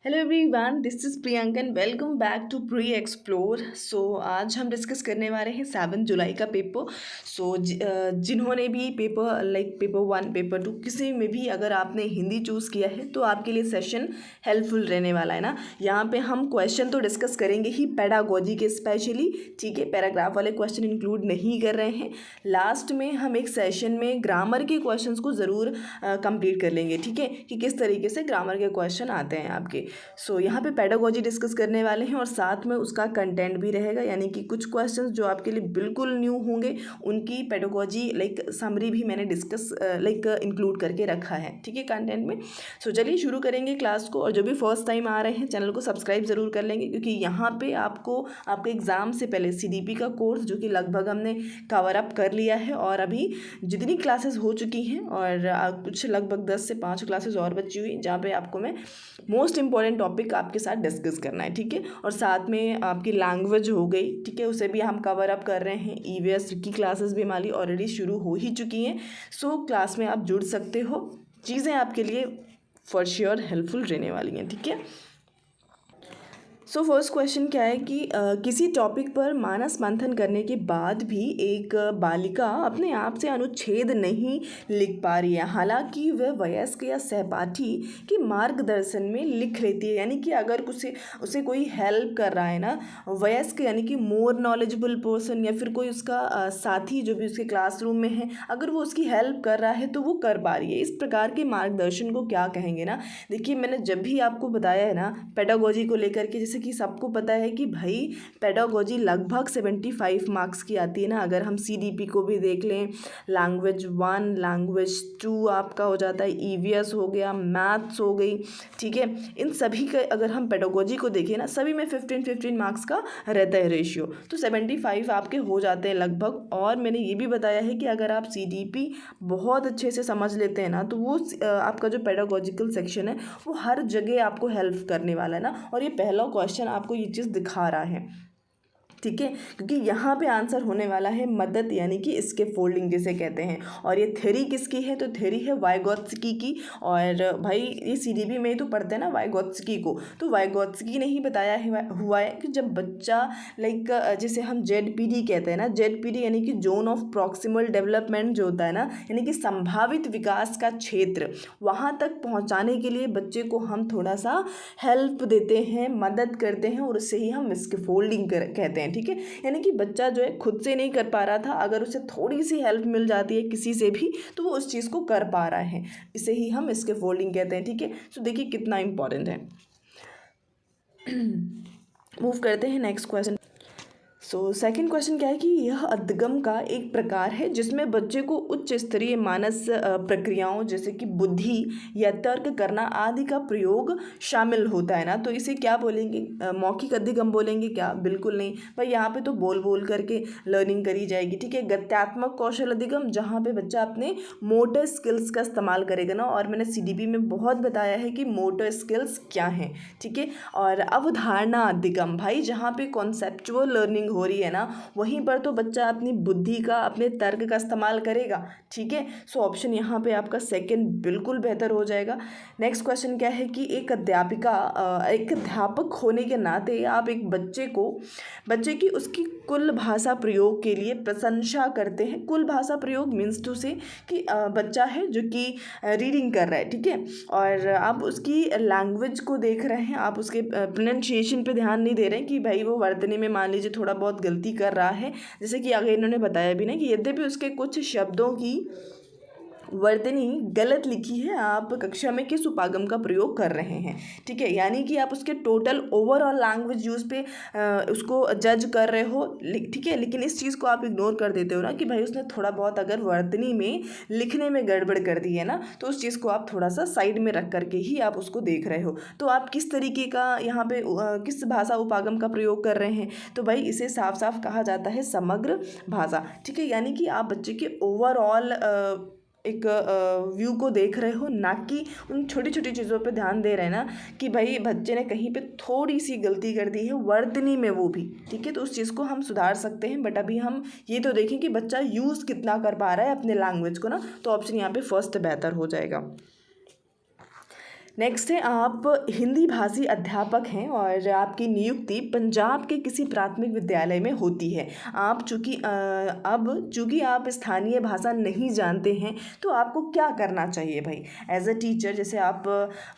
Hello everyone, this is Priyanka and welcome back to pre explore. आज हम discuss करने वाले हैं 7 जुलाई का पेपर। जिन्होंने भी पेपर लाइक पेपर 1 पेपर 2 किसी में भी अगर आपने हिंदी चूज़ किया है तो आपके लिए सेशन हेल्पफुल रहने वाला है ना। यहाँ पे हम क्वेश्चन तो डिस्कस करेंगे ही पेडागोजी के स्पेशली, ठीक है। पैराग्राफ वाले क्वेश्चन इंक्लूड नहीं कर रहे हैं। लास्ट में हम एक सेशन में ग्रामर के क्वेश्चंस को ज़रूर कंप्लीट कर लेंगे, ठीक है, कि किस तरीके से ग्रामर के क्वेश्चन आते हैं आपके। यहाँ पे पेडागोजी डिस्कस करने वाले हैं और साथ में उसका कंटेंट भी रहेगा, यानी कि कुछ क्वेश्चंस जो आपके लिए बिल्कुल न्यू होंगे उनकी पेडागोजी लाइक समरी भी मैंने डिस्कस लाइक इंक्लूड करके रखा है, ठीक है, कंटेंट में। चलिए शुरू करेंगे क्लास को। और जो भी फर्स्ट टाइम आ रहे हैं चैनल को सब्सक्राइब ज़रूर कर लेंगे, क्योंकि यहाँ पे आपको आपके एग्ज़ाम से पहले CDP का कोर्स जो कि लगभग हमने कवर अप कर लिया है और अभी जितनी क्लासेस हो चुकी हैं और कुछ लगभग 10 से 5 क्लासेस और बची हुई, जहाँ पे आपको मैं मोस्ट इंपॉर्टेंट टॉपिक आपके साथ डिस्कस करना है, ठीक है। और साथ में आपकी लैंग्वेज हो गई, ठीक है, उसे भी हम कवर अप कर रहे हैं। EVS की क्लासेस भी हमारी ऑलरेडी शुरू हो ही चुकी हैं। क्लास में आप जुड़ सकते हो, चीज़ें आपके लिए फॉर श्योर हेल्पफुल रहने वाली हैं, ठीक है। फर्स्ट क्वेश्चन क्या है कि किसी टॉपिक पर मानस मंथन करने के बाद भी एक बालिका अपने आप से अनुच्छेद नहीं लिख पा रही है, हालांकि वह वयस्क या सहपाठी के मार्गदर्शन में लिख लेती है। यानी कि अगर उसे कोई हेल्प कर रहा है ना, वयस्क यानी कि मोर नॉलेजेबल पर्सन या फिर कोई उसका साथी जो भी उसके क्लासरूम में है, अगर वो उसकी हेल्प कर रहा है तो वो कर पा रही है। इस प्रकार के मार्गदर्शन को क्या कहेंगे ना। देखिए, मैंने जब भी आपको बताया है ना पेडागोजी को लेकर के, जैसे कि सबको पता है कि भाई पेडागोजी लगभग 75 मार्क्स की आती है ना। अगर हम CDP को भी देख लें, लैंग्वेज 1 लैंग्वेज 2 आपका हो जाता है, EVS हो गया, मैथ्स हो गई, ठीक है। इन सभी का अगर हम पेडागोजी को देखें ना, सभी में 15 मार्क्स का रहता है रेशियो, तो 75 आपके हो जाते हैं लगभग। और मैंने ये भी बताया है कि अगर आप CDP बहुत अच्छे से समझ लेते हैं ना, तो वो आपका जो पेडागोजिकल सेक्शन है वो हर जगह आपको हेल्प करने वाला है ना। और ये पहला क्वेश्चन आपको ये चीज़ दिखा रहा है, ठीक है, क्योंकि यहाँ पे आंसर होने वाला है मदद, यानी कि इसके फोल्डिंग जिसे कहते हैं। और ये थ्योरी किसकी है, तो थ्योरी है वाइगोत्स्की की। और भाई ये CDP में ही तो पढ़ते हैं ना वाइगोत्स्की को, तो वाइगोत्स्की ने ही बताया हुआ है कि जब बच्चा लाइक जिसे हम ZPD कहते हैं ना, ZPD यानी कि जोन ऑफ प्रॉक्सिमल डेवलपमेंट जो होता है ना, यानी कि संभावित विकास का क्षेत्र, वहाँ तक पहुँचाने के लिए बच्चे को हम थोड़ा सा हेल्प देते हैं, मदद करते हैं, और उससे ही हम स्कैफोल्डिंग कहते हैं, ठीक है। यानी कि बच्चा जो है खुद से नहीं कर पा रहा था, अगर उसे थोड़ी सी हेल्प मिल जाती है किसी से भी तो वो उस चीज़ को कर पा रहा है, इसे ही हम स्कैफोल्डिंग कहते हैं, ठीक है। देखिए कितना इंपॉर्टेंट है। मूव करते हैं नेक्स्ट क्वेश्चन। सेकंड क्वेश्चन क्या है कि यह अधगम का एक प्रकार है जिसमें बच्चे को उच्च स्तरीय मानस प्रक्रियाओं जैसे कि बुद्धि या तर्क करना आदि का प्रयोग शामिल होता है ना। तो इसे क्या बोलेंगे, मौखिक अधिगम बोलेंगे क्या? बिल्कुल नहीं भाई, यहाँ पे तो बोल बोल करके लर्निंग करी जाएगी, ठीक है। गत्यात्मक कौशल अधिगम, जहाँ पे बच्चा अपने मोटर स्किल्स का इस्तेमाल करेगा ना, और मैंने CDP में बहुत बताया है कि मोटर स्किल्स क्या हैं, ठीक है। और अवधारणा अधिगम, भाई जहाँ पे कॉन्सेप्चुअल लर्निंग हो रही है ना, वहीं पर तो बच्चा अपनी बुद्धि का, अपने तर्क का इस्तेमाल करेगा, ठीक है। ऑप्शन यहाँ पे आपका सेकंड बिल्कुल बेहतर हो जाएगा। नेक्स्ट क्वेश्चन क्या है कि एक अध्यापक होने के नाते आप एक बच्चे की उसकी कुल भाषा प्रयोग के लिए प्रशंसा करते हैं। कुल भाषा प्रयोग मीन्स टू से कि बच्चा है जो कि रीडिंग कर रहा है, ठीक है, और आप उसकी लैंग्वेज को देख रहे हैं, आप उसके प्रोनाउंसिएशन पे ध्यान नहीं दे रहे हैं कि भाई वो वर्तनी में मान लीजिए थोड़ा बहुत गलती कर रहा है। जैसे कि आगे इन्होंने बताया भी ना कि यद्यपि उसके कुछ शब्दों की वर्तनी गलत लिखी है, आप कक्षा में किस उपागम का प्रयोग कर रहे हैं, ठीक है। यानी कि आप उसके टोटल ओवरऑल लैंग्वेज यूज़ पे उसको जज कर रहे हो, ठीक है। लेकिन इस चीज़ को आप इग्नोर कर देते हो ना कि भाई उसने थोड़ा बहुत अगर वर्तनी में लिखने में गड़बड़ कर दी है ना, तो उस चीज़ को आप थोड़ा सा साइड में रख करके ही आप उसको देख रहे हो। तो आप किस तरीके का यहाँ पे किस भाषा उपागम का प्रयोग कर रहे हैं, तो भाई इसे साफ साफ कहा जाता है समग्र भाषा, ठीक है। यानी कि आप बच्चे के ओवरऑल एक व्यू को देख रहे हो, ना कि उन छोटी छोटी चीज़ों पे ध्यान दे रहे हैं ना कि भाई बच्चे ने कहीं पे थोड़ी सी गलती कर दी है वर्तनी में, वो भी ठीक है, तो उस चीज़ को हम सुधार सकते हैं। बट अभी हम ये तो देखें कि बच्चा यूज़ कितना कर पा रहा है अपने लैंग्वेज को ना, तो ऑप्शन यहाँ पे फर्स्ट बेहतर हो जाएगा। नेक्स्ट है, आप हिंदी भाषी अध्यापक हैं और आपकी नियुक्ति पंजाब के किसी प्राथमिक विद्यालय में होती है। आप चूँकि आप स्थानीय भाषा नहीं जानते हैं तो आपको क्या करना चाहिए भाई एज अ टीचर। जैसे आप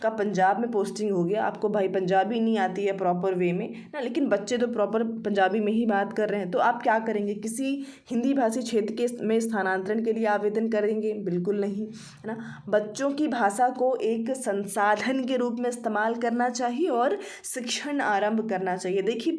का पंजाब में पोस्टिंग हो गया, आपको भाई पंजाबी नहीं आती है प्रॉपर वे में ना, लेकिन बच्चे तो प्रॉपर पंजाबी में ही बात कर रहे हैं, तो आप क्या करेंगे? किसी हिंदी भाषी क्षेत्र के में स्थानांतरण के लिए आवेदन करेंगे? बिल्कुल नहीं, है ना। बच्चों की भाषा को एक संसाधन के रूप में इस्तेमाल करना चाहिए और शिक्षण आरंभ करना चाहिए। देखिए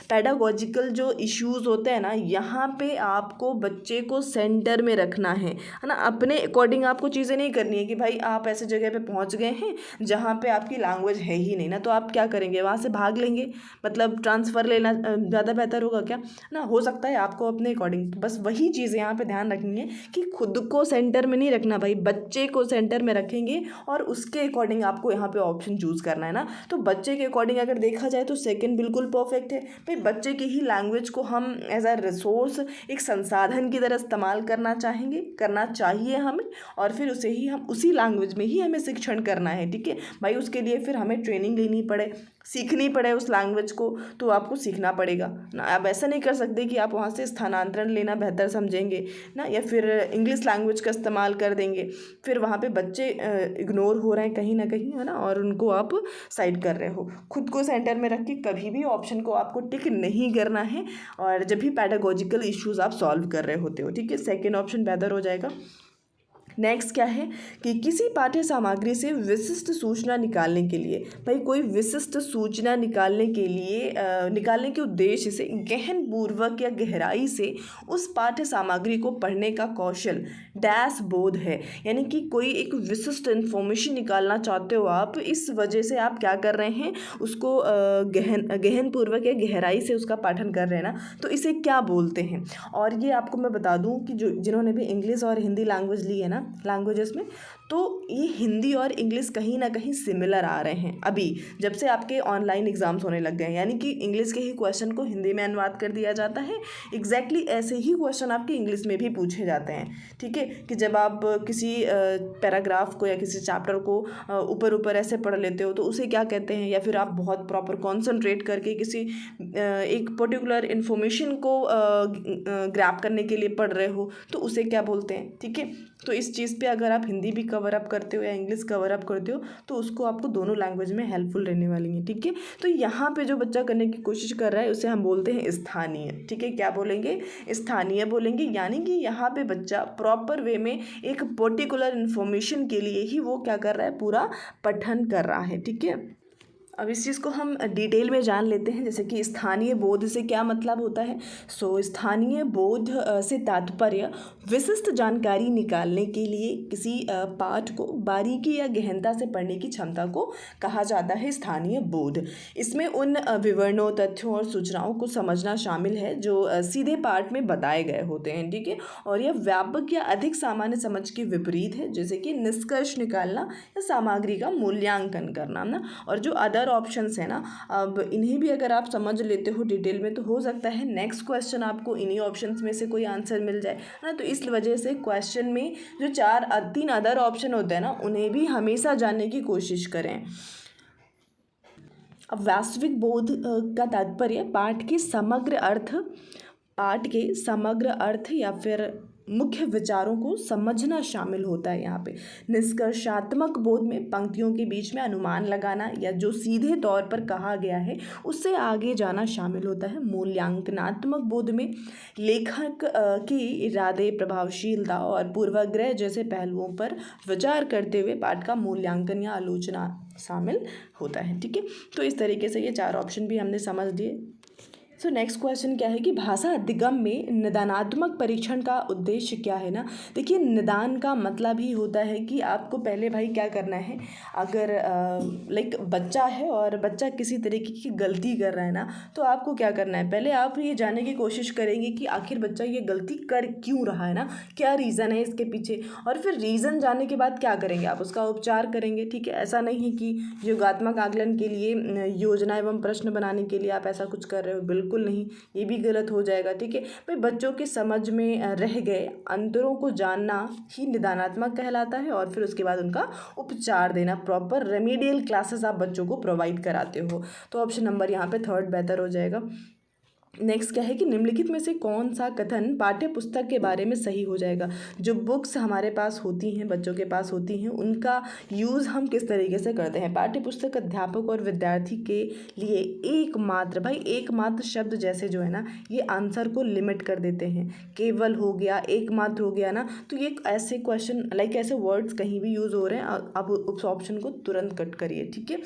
पैडागोजिकल जो इश्यूज होते हैं ना, यहाँ पे आपको बच्चे को सेंटर में रखना है ना। अपने अकॉर्डिंग आपको चीज़ें नहीं करनी है कि भाई आप ऐसे जगह पे पहुँच गए हैं जहाँ पे आपकी लैंग्वेज है ही नहीं ना, तो आप क्या करेंगे? वहाँ से भाग लेंगे, मतलब ट्रांसफ़र लेना ज़्यादा बेहतर होगा क्या ना। हो सकता है आपको अपने अकॉर्डिंग, बस वही चीज़ यहाँ पे ध्यान रखनी है कि खुद को सेंटर में नहीं रखना भाई, बच्चे को सेंटर में रखेंगे और उसके अकॉर्डिंग आपको यहाँ पे ऑप्शन चूज़ करना है ना। तो बच्चे के अकॉर्डिंग अगर देखा जाए तो सेकंड बिल्कुल परफेक्ट है भाई। बच्चे की ही लैंग्वेज को हम एज अ रिसोर्स, एक संसाधन की तरह इस्तेमाल करना चाहिए हमें, और फिर हम उसी लैंग्वेज में ही हमें शिक्षण करना है, ठीक है भाई। उसके लिए फिर हमें ट्रेनिंग लेनी पड़े, सीखनी पड़े उस लैंग्वेज को, तो आपको सीखना पड़ेगा ना। आप ऐसा नहीं कर सकते कि आप वहाँ से स्थानांतरण लेना बेहतर समझेंगे ना, या फिर इंग्लिश लैंग्वेज का इस्तेमाल कर देंगे, फिर वहाँ पे बच्चे इग्नोर हो रहे हैं कहीं ना कहीं, है ना, और उनको आप साइड कर रहे हो। खुद को सेंटर में रख के कभी भी ऑप्शन को आपको टिक नहीं करना है, और जब भी पैडागोजिकल इश्यूज़ आप सॉल्व कर रहे होते हो, ठीक है। सेकेंड ऑप्शन बेहतर हो जाएगा। नेक्स्ट क्या है कि किसी पाठ्य सामग्री से विशिष्ट सूचना निकालने के लिए, भाई कोई विशिष्ट सूचना निकालने के उद्देश्य से गहन पूर्वक या गहराई से उस पाठ्य सामग्री को पढ़ने का कौशल डैश बोध है। यानी कि कोई एक विशिष्ट इन्फॉर्मेशन निकालना चाहते हो आप, इस वजह से आप क्या कर रहे हैं, उसको गहन पूर्वक या गहराई से उसका पाठन कर रहे हैं ना, तो इसे क्या बोलते हैं। और ये आपको मैं बता दूं कि जिन्होंने भी इंग्लिश और हिंदी लैंग्वेज ली है ना, लैंग्वेजेस में, तो ये हिंदी और इंग्लिश कहीं ना कहीं सिमिलर आ रहे हैं अभी, जब से आपके ऑनलाइन एग्जाम्स होने लग गए हैं। यानी कि इंग्लिश के ही क्वेश्चन को हिंदी में अनुवाद कर दिया जाता है, एग्जैक्टली ऐसे ही क्वेश्चन आपके इंग्लिश में भी पूछे जाते हैं, ठीक है। कि जब आप किसी पैराग्राफ को या किसी चैप्टर को ऊपर ऊपर ऐसे पढ़ लेते हो तो उसे क्या कहते हैं, या फिर आप बहुत प्रॉपर कॉन्सनट्रेट करके किसी एक पर्टिकुलर इन्फॉर्मेशन को ग्रैब करने के लिए पढ़ रहे हो तो उसे क्या बोलते हैं, ठीक है। तो इस चीज़ पे अगर आप हिंदी भी कवर अप करते हो या इंग्लिश कवर अप करते हो तो उसको आपको दोनों लैंग्वेज में हेल्पफुल रहने वाली है, ठीक है। तो यहाँ पे जो बच्चा करने की कोशिश कर रहा है उसे हम बोलते हैं स्थानीय, ठीक है। क्या बोलेंगे? स्थानीय बोलेंगे। यानी कि यहाँ पे बच्चा प्रॉपर वे में एक पर्टिकुलर इन्फॉर्मेशन के लिए ही वो क्या कर रहा है, पूरा पठन कर रहा है, ठीक है। अब इस चीज़ को हम डिटेल में जान लेते हैं, जैसे कि स्थानीय बोध से क्या मतलब होता है। स्थानीय बोध से तात्पर्य विशिष्ट जानकारी निकालने के लिए किसी पाठ को बारीकी या गहनता से पढ़ने की क्षमता को कहा जाता है स्थानीय बोध। इसमें उन विवरणों, तथ्यों और सूचनाओं को समझना शामिल है जो सीधे पाठ में बताए गए होते हैं, ठीक है। और यह व्यापक या अधिक सामान्य समझ के विपरीत है, जैसे कि निष्कर्ष निकालना या सामग्री का मूल्यांकन करना ना। और जो अदर ऑप्शंस है ना, अब इन्हें भी अगर आप समझ लेते हो डिटेल में तो हो सकता है नेक्स्ट क्वेश्चन आपको इन्हीं ऑप्शंस में से कोई आंसर मिल जाए, है ना। तो इस वजह से क्वेश्चन में जो 3 अदर ऑप्शन होते हैं ना, उन्हें भी हमेशा जानने की कोशिश करें। अब वास्तविक बोध का तात्पर्य पाठ के समग्र अर्थ या फिर मुख्य विचारों को समझना शामिल होता है। यहाँ पे निष्कर्षात्मक बोध में पंक्तियों के बीच में अनुमान लगाना या जो सीधे तौर पर कहा गया है उससे आगे जाना शामिल होता है। मूल्यांकनात्मक बोध में लेखक के इरादे, प्रभावशीलता और पूर्वाग्रह जैसे पहलुओं पर विचार करते हुए पाठ का मूल्यांकन या आलोचना शामिल होता है, ठीक है। तो इस तरीके से ये 4 ऑप्शन भी हमने समझ लिए। नेक्स्ट क्वेश्चन क्या है कि भाषा अधिगम में निदानात्मक परीक्षण का उद्देश्य क्या है ना। देखिए, निदान का मतलब ही होता है कि आपको पहले भाई क्या करना है, अगर बच्चा है और बच्चा किसी तरीके की गलती कर रहा है ना, तो आपको क्या करना है, पहले आप ये जानने की कोशिश करेंगे कि आखिर बच्चा ये गलती कर क्यों रहा है ना, क्या रीज़न है इसके पीछे। और फिर रीज़न जानने के बाद क्या करेंगे, आप उसका उपचार करेंगे, ठीक है। ऐसा नहीं है कि योगात्मक आकलन के लिए योजना एवं प्रश्न बनाने के लिए आप ऐसा कुछ कर रहे हो, बिल्कुल बिल्कुल नहीं, ये भी गलत हो जाएगा। ठीक है भाई, बच्चों के समझ में रह गए अंतरों को जानना ही निदानात्मक कहलाता है, और फिर उसके बाद उनका उपचार देना, प्रॉपर रेमेडियल क्लासेस आप बच्चों को प्रोवाइड कराते हो। तो ऑप्शन नंबर यहाँ पे थर्ड बेहतर हो जाएगा। नेक्स्ट क्या है कि निम्नलिखित में से कौन सा कथन पाठ्य पुस्तक के बारे में सही हो जाएगा। जो बुक्स हमारे पास होती हैं, बच्चों के पास होती हैं, उनका यूज़ हम किस तरीके से करते हैं। पाठ्य पुस्तक अध्यापक और विद्यार्थी के लिए एकमात्र, भाई एकमात्र शब्द जैसे जो है ना, ये आंसर को लिमिट कर देते हैं। केवल हो गया, एकमात्र हो गया ना, तो ये ऐसे क्वेश्चन लाइक ऐसे वर्ड्स कहीं भी यूज़ हो रहे हैं, अब उस ऑप्शन को तुरंत कट करिए। ठीक है,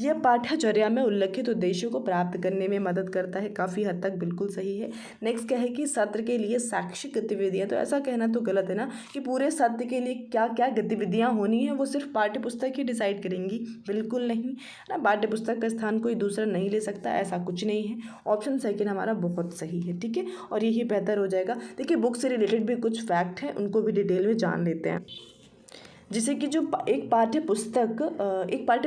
यह पाठ्यचर्या में उल्लिखित उद्देश्यों को प्राप्त करने में मदद करता है, काफ़ी हद तक बिल्कुल सही है। नेक्स्ट क्या है कि सत्र के लिए शैक्षिक गतिविधियां, तो ऐसा कहना तो गलत है ना कि पूरे सत्र के लिए क्या क्या गतिविधियां होनी है वो सिर्फ पाठ्य पुस्तक ही डिसाइड करेंगी, बिल्कुल नहीं ना। पाठ्य पुस्तक का स्थान कोई दूसरा नहीं ले सकता, ऐसा कुछ नहीं है। ऑप्शन सेकंड हमारा बहुत सही है। ठीक है, और यही बेहतर हो जाएगा। देखिए, बुक से रिलेटेड भी कुछ फैक्ट हैं, उनको भी डिटेल में जान लेते हैं। जिसे कि जो एक पाठ्य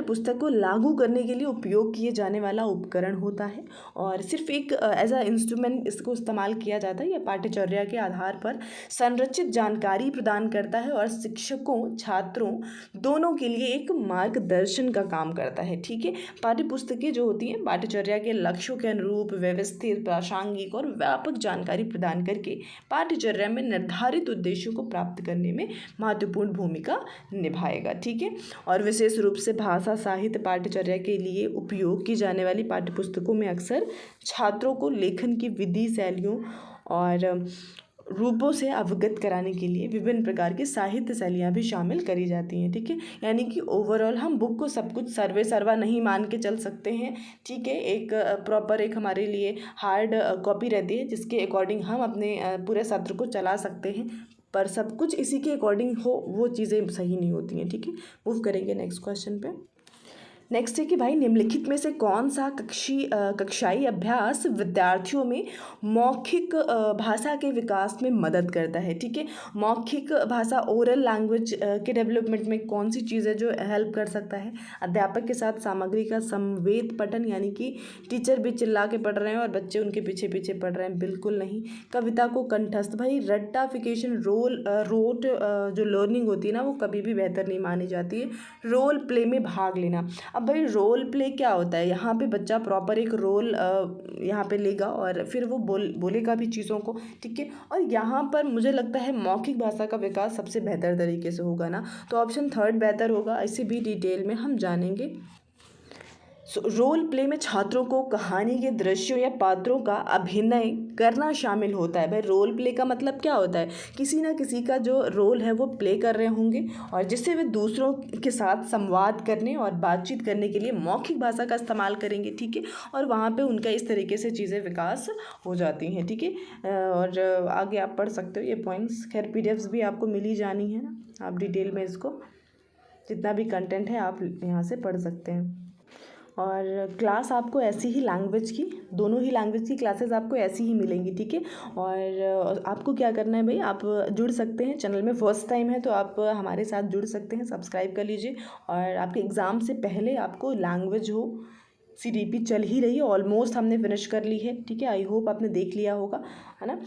पुस्तक को लागू करने के लिए उपयोग किए जाने वाला उपकरण होता है, और सिर्फ एक एज अ इंस्ट्रूमेंट इसको इस्तेमाल किया जाता है। यह पाठ्यचर्या के आधार पर संरचित जानकारी प्रदान करता है और शिक्षकों छात्रों दोनों के लिए एक मार्गदर्शन का काम करता है। ठीक है, पाठ्य पुस्तकें जो होती हैं पाठ्यचर्या के लक्ष्यों के अनुरूप व्यवस्थित, प्रासंगिक और व्यापक जानकारी प्रदान करके पाठ्यचर्या में निर्धारित उद्देश्यों को प्राप्त करने में महत्वपूर्ण भूमिका निभाएगा। ठीक है, और विशेष रूप से भाषा साहित्य पाठ्यचर्या के लिए उपयोग की जाने वाली पाठ्यपुस्तकों में अक्सर छात्रों को लेखन की विधि, शैलियों और रूपों से अवगत कराने के लिए विभिन्न प्रकार की साहित्य शैलियाँ भी शामिल करी जाती हैं। ठीक है, यानी कि ओवरऑल हम बुक को सब कुछ सर्वा नहीं मान के चल सकते हैं। ठीक है, एक प्रॉपर एक हमारे लिए हार्ड कॉपी रहती है जिसके अकॉर्डिंग हम अपने पूरे सत्र को चला सकते हैं, पर सब कुछ इसी के अकॉर्डिंग हो वो चीज़ें सही नहीं होती हैं। ठीक है, मूव करेंगे नेक्स्ट क्वेश्चन पे। नेक्स्ट है कि भाई निम्नलिखित में से कौन सा कक्षाई अभ्यास विद्यार्थियों में मौखिक भाषा के विकास में मदद करता है। ठीक है, मौखिक भाषा ओरल लैंग्वेज के डेवलपमेंट में कौन सी चीज़ है जो हेल्प कर सकता है। अध्यापक के साथ सामग्री का समवेत पठन, यानी कि टीचर भी चिल्ला के पढ़ रहे हैं और बच्चे उनके पीछे पीछे पढ़ रहे हैं, बिल्कुल नहीं। कविता को कंठस्थ, भाई रट्टाफिकेशन रोट जो लर्निंग होती है ना वो कभी भी बेहतर नहीं मानी जाती है। रोल प्ले में भाग लेना, अब भाई रोल प्ले क्या होता है, यहाँ पे बच्चा प्रॉपर एक रोल यहाँ पे लेगा और फिर वो बोलेगा भी चीज़ों को। ठीक है, और यहाँ पर मुझे लगता है मौखिक भाषा का विकास सबसे बेहतर तरीके से होगा ना, तो ऑप्शन थर्ड बेहतर होगा। इसे भी डिटेल में हम जानेंगे। रोल प्ले में छात्रों को कहानी के दृश्यों या पात्रों का अभिनय करना शामिल होता है। भाई रोल प्ले का मतलब क्या होता है, किसी ना किसी का जो रोल है वो प्ले कर रहे होंगे और जिससे वे दूसरों के साथ संवाद करने और बातचीत करने के लिए मौखिक भाषा का इस्तेमाल करेंगे। ठीक है, और वहाँ पे उनका इस तरीके से चीज़ें विकास हो जाती हैं। ठीक है, और आगे आप पढ़ सकते हो ये पॉइंट्स। खैर पीडीएफ्स भी आपको मिल ही जानी है ना, आप डिटेल में इसको जितना भी कंटेंट है आप यहाँ से पढ़ सकते हैं। और क्लास आपको ऐसी ही लैंग्वेज की, दोनों ही लैंग्वेज की क्लासेस आपको ऐसी ही मिलेंगी। ठीक है, और आपको क्या करना है भाई, आप जुड़ सकते हैं, चैनल में फर्स्ट टाइम है तो आप हमारे साथ जुड़ सकते हैं, सब्सक्राइब कर लीजिए। और आपके एग्ज़ाम से पहले आपको लैंग्वेज हो सीडीपी चल ही रही है, ऑलमोस्ट हमने फिनिश कर ली है। ठीक है, आई होप आपने देख लिया होगा, है ना।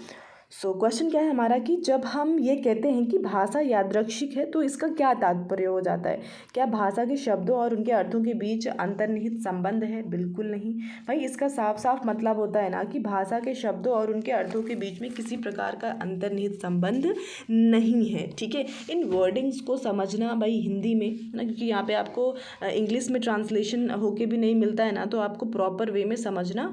सो क्वेश्चन क्या है हमारा कि जब हम ये कहते हैं कि भाषा यादृच्छिक है तो इसका क्या तात्पर्य हो जाता है। क्या भाषा के शब्दों और उनके अर्थों के बीच अंतर्निहित संबंध है, बिल्कुल नहीं। भाई इसका साफ साफ मतलब होता है ना कि भाषा के शब्दों और उनके अर्थों के बीच में किसी प्रकार का अंतर्निहित संबंध नहीं है। ठीक है, इन वर्डिंग्स को समझना भाई हिंदी में ना, क्योंकि यहाँ पे आपको इंग्लिश में ट्रांसलेशन होके भी नहीं मिलता है ना, तो आपको प्रॉपर वे में समझना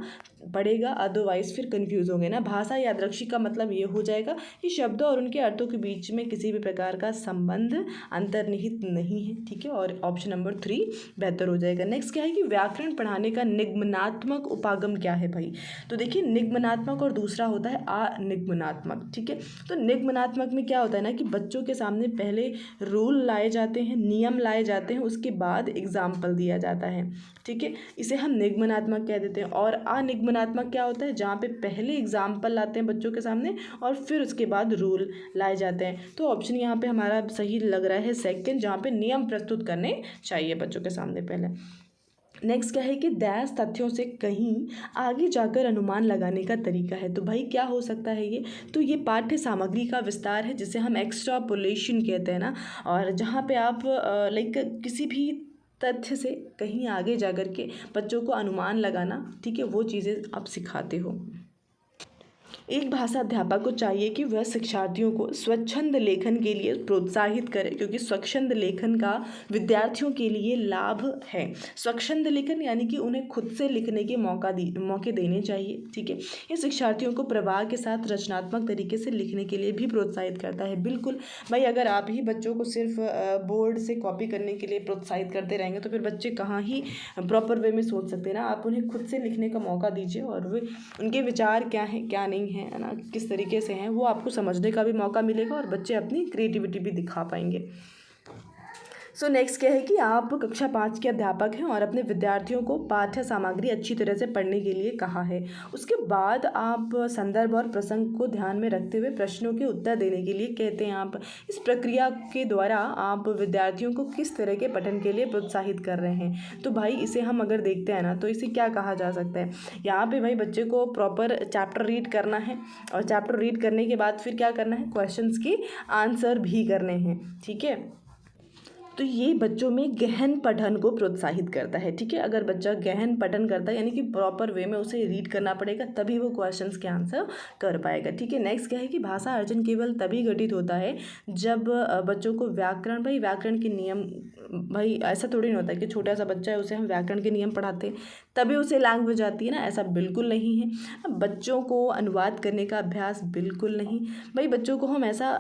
पड़ेगा, अदरवाइज फिर कंफ्यूज होंगे ना। भाषा यादृच्छिक का मतलब ये हो जाएगा कि शब्दों और उनके अर्थों के बीच में किसी भी प्रकार का संबंध अंतर्निहित नहीं है। ठीक है, और ऑप्शन नंबर 3 बेहतर हो जाएगा। नेक्स्ट क्या है कि व्याकरण पढ़ाने का निगमनात्मक उपागम क्या है भाई। तो देखिए निगमनात्मक और दूसरा होता है अनिगमनात्मक। ठीक है, तो निगमनात्मक में क्या होता है ना कि बच्चों के सामने पहले रूल लाए जाते हैं, नियम लाए जाते हैं, उसके बाद एग्जाम्पल दिया जाता है। ठीक है, इसे हम निगमनात्मक कह देते हैं। और अनिगमनात्मक क्या होता है, जहाँ पे पहले एग्जाम्पल लाते हैं बच्चों के सामने और फिर उसके बाद रूल लाए जाते हैं। तो ऑप्शन यहाँ पे हमारा सही लग रहा है सेकंड, जहाँ पे नियम प्रस्तुत करने चाहिए बच्चों के सामने पहले। नेक्स्ट क्या है कि डैश तथ्यों से कहीं आगे जाकर अनुमान लगाने का तरीका है। तो भाई क्या हो सकता है ये, तो ये पाठ्य सामग्री का विस्तार है जिसे हम एक्सट्रापोलेशन कहते हैं ना, और जहाँ पे आप लाइक किसी भी तथ्य से कहीं आगे जा कर के बच्चों को अनुमान लगाना, ठीक है, वो चीज़ें आप सिखाते हो। एक भाषा अध्यापक को चाहिए कि वह शिक्षार्थियों को स्वच्छंद लेखन के लिए प्रोत्साहित करे, क्योंकि स्वच्छंद लेखन का विद्यार्थियों के लिए लाभ है। स्वच्छंद लेखन यानी कि उन्हें खुद से लिखने के मौके देने चाहिए, ठीक है। ये शिक्षार्थियों को प्रवाह के साथ रचनात्मक तरीके से लिखने के लिए भी प्रोत्साहित करता है। बिल्कुल भाई, अगर आप ही बच्चों को सिर्फ बोर्ड से कॉपी करने के लिए प्रोत्साहित करते रहेंगे तो फिर बच्चे कहाँ ही प्रॉपर वे में सोच सकते हैं ना। आप उन्हें खुद से लिखने का मौका दीजिए और वे उनके विचार क्या हैं क्या नहीं है ना, किस तरीके से हैं, वो आपको समझने का भी मौका मिलेगा और बच्चे अपनी क्रिएटिविटी भी दिखा पाएंगे। सो नेक्स्ट क्या है कि आप कक्षा 5 के अध्यापक हैं और अपने विद्यार्थियों को पाठ्य सामग्री अच्छी तरह से पढ़ने के लिए कहा है। उसके बाद आप संदर्भ और प्रसंग को ध्यान में रखते हुए प्रश्नों के उत्तर देने के लिए कहते हैं। आप इस प्रक्रिया के द्वारा आप विद्यार्थियों को किस तरह के पठन के लिए प्रोत्साहित कर रहे हैं। तो भाई इसे हम अगर देखते हैं ना, तो इसे क्या कहा जा सकता है, यहाँ पे भाई बच्चे को प्रॉपर चैप्टर रीड करना है और चैप्टर रीड करने के बाद फिर क्या करना है, क्वेश्चंस के आंसर भी करने हैं, ठीक है। तो ये बच्चों में गहन पठन को प्रोत्साहित करता है, ठीक है। अगर बच्चा गहन पठन करता है यानी कि प्रॉपर वे में उसे रीड करना पड़ेगा, तभी वो क्वेश्चंस के आंसर कर पाएगा, ठीक है। नेक्स्ट क्या है कि भाषा अर्जन केवल तभी घटित होता है जब बच्चों को व्याकरण, भाई व्याकरण के नियम, भाई ऐसा थोड़ी नहीं होता कि छोटा सा बच्चा है उसे हम व्याकरण के नियम पढ़ाते हैं तभी उसे लैंग्वेज आती है ना, ऐसा बिल्कुल नहीं है। बच्चों को अनुवाद करने का अभ्यास बिल्कुल नहीं, भाई बच्चों को हम ऐसा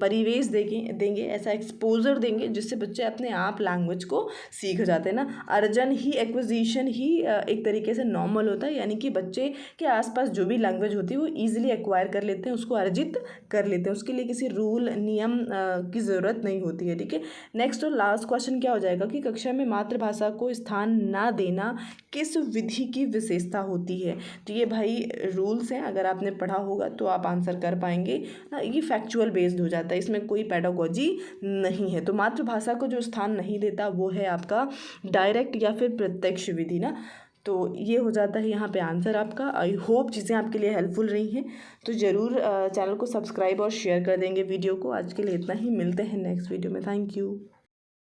परिवेश देंगे, ऐसा एक्सपोजर देंगे जिससे बच्चे अपने आप लैंग्वेज को सीख जाते हैं ना। अर्जन ही, एक्विजिशन ही एक तरीके से नॉर्मल होता है, यानी कि बच्चे के आसपास जो भी लैंग्वेज होती है वो ईजिली एक्वायर कर लेते हैं, उसको अर्जित कर लेते हैं, उसके लिए किसी रूल नियम की ज़रूरत नहीं होती है, ठीक है। नेक्स्ट और लास्ट क्वेश्चन क्या हो जाएगा कि कक्षा में मातृभाषा को स्थान ना देना किस विधि की विशेषता होती है। तो ये भाई रूल्स हैं, अगर आपने पढ़ा होगा तो आप आंसर कर पाएंगे ना। ये फैक्चुअल बेस्ड हो जाता है, इसमें कोई पेडागोजी नहीं है। तो मातृभाषा को जो स्थान नहीं देता वो है आपका डायरेक्ट या फिर प्रत्यक्ष विधि ना। तो ये हो जाता है यहाँ पे आंसर आपका। आई होप चीज़ें आपके लिए हेल्पफुल रही हैं, तो ज़रूर चैनल को सब्सक्राइब और शेयर कर देंगे वीडियो को। आज के लिए इतना ही, मिलते हैं नेक्स्ट वीडियो में। Thank you.